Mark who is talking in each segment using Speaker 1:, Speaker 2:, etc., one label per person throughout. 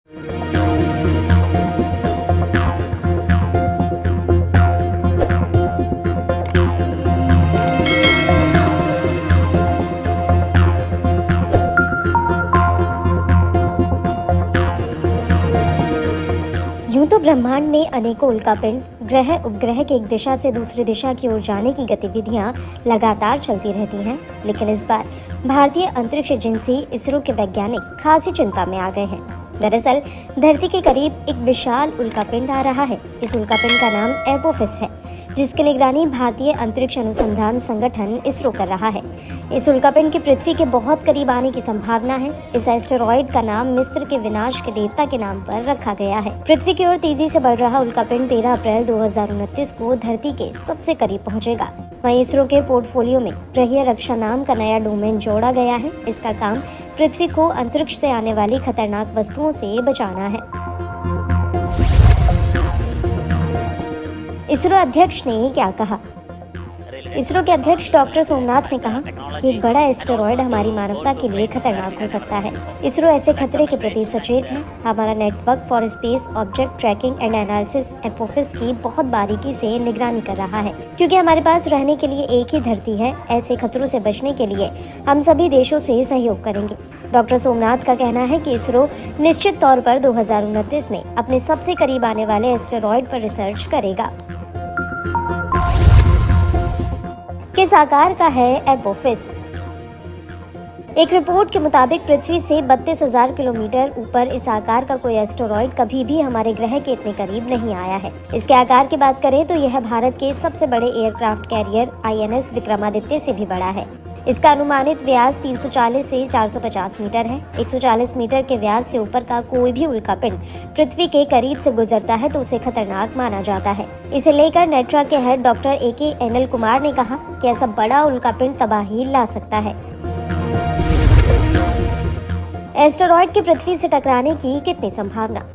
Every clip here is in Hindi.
Speaker 1: यूं तो ब्रह्मांड में अनेकों उल्कापिंड, ग्रह उपग्रह के एक दिशा से दूसरी दिशा की ओर जाने की गतिविधियां लगातार चलती रहती हैं, लेकिन इस बार भारतीय अंतरिक्ष एजेंसी इसरो के वैज्ञानिक खासी चिंता में आ गए हैं। दरअसल धरती के करीब एक विशाल उल्कापिंड आ रहा है। इस उल्कापिंड का नाम एपोफिस है, जिसकी निगरानी भारतीय अंतरिक्ष अनुसंधान संगठन इसरो कर रहा है। इस उल्कापिंड के पृथ्वी के बहुत करीब आने की संभावना है। इस एस्टेरॉयड का नाम मिस्र के विनाश के देवता के नाम पर रखा गया है। पृथ्वी की ओर तेजी से बढ़ रहा उल्कापिंड 13 अप्रैल 2029 को धरती के सबसे करीब पहुंचेगा। वहीं इसरो के पोर्टफोलियो में ग्रहीय रक्षा नाम का नया डोमेन जोड़ा गया है। इसका काम पृथ्वी को अंतरिक्ष से आने वाली खतरनाक वस्तुओं से बचाना है। इसरो अध्यक्ष ने क्या कहा? इसरो के अध्यक्ष डॉक्टर सोमनाथ ने कहा कि एक बड़ा एस्टेरॉयड हमारी मानवता के लिए खतरनाक हो सकता है। इसरो ऐसे खतरे के प्रति सचेत है। हमारा network for space object tracking and analysis Apophis की बहुत बारीकी से निगरानी कर रहा है, क्योंकि हमारे पास रहने के लिए एक ही धरती है। ऐसे खतरों से बचने के लिए हम सभी देशों से सहयोग करेंगे। डॉक्टर सोमनाथ का कहना है कि इसरो निश्चित तौर पर 2029 में अपने सबसे करीब आने वाले एस्टेरॉयड पर रिसर्च करेगा। किस आकार का है एपोफिस? एक रिपोर्ट के मुताबिक पृथ्वी से 32,000 किलोमीटर ऊपर इस आकार का कोई एस्टेरॉयड कभी भी हमारे ग्रह के इतने करीब नहीं आया है। इसके आकार की बात करें तो यह भारत के सबसे बड़े एयरक्राफ्ट कैरियर INS विक्रमादित्य से भी बड़ा है। इसका अनुमानित व्यास 340 से 450 मीटर है। 140 मीटर के व्यास से ऊपर का कोई भी उल्कापिंड पृथ्वी के करीब से गुजरता है तो उसे खतरनाक माना जाता है। इसे लेकर नेट्रा के head doctor AK Anil Kumar ने कहा कि ऐसा बड़ा उल्कापिंड तबाही ला सकता है। एस्टेरॉयड की पृथ्वी से टकराने की कितनी संभावना?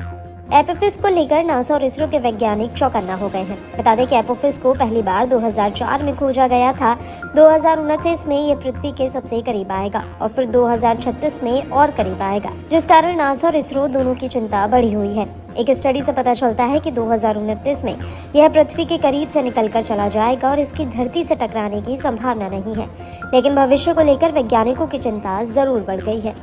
Speaker 1: एपोफिस को लेकर नासा और इसरो के वैज्ञानिक चौकन्ना हो गए हैं। बता दें कि एपोफिस को पहली बार 2004 में खोजा गया था। 2029 में यह पृथ्वी के सबसे करीब आएगा और फिर 2036 में और करीब आएगा, जिस कारण नासा और इसरो दोनों की चिंता बढ़ी हुई है। एक स्टडी से पता चलता है कि 2029 में यह पृथ्वी के करीब से निकलकर चला जाएगा और इसकी धरती से टकराने की संभावना नहीं है, लेकिन भविष्य को लेकर वैज्ञानिकों की चिंता जरूर बढ़ गई है।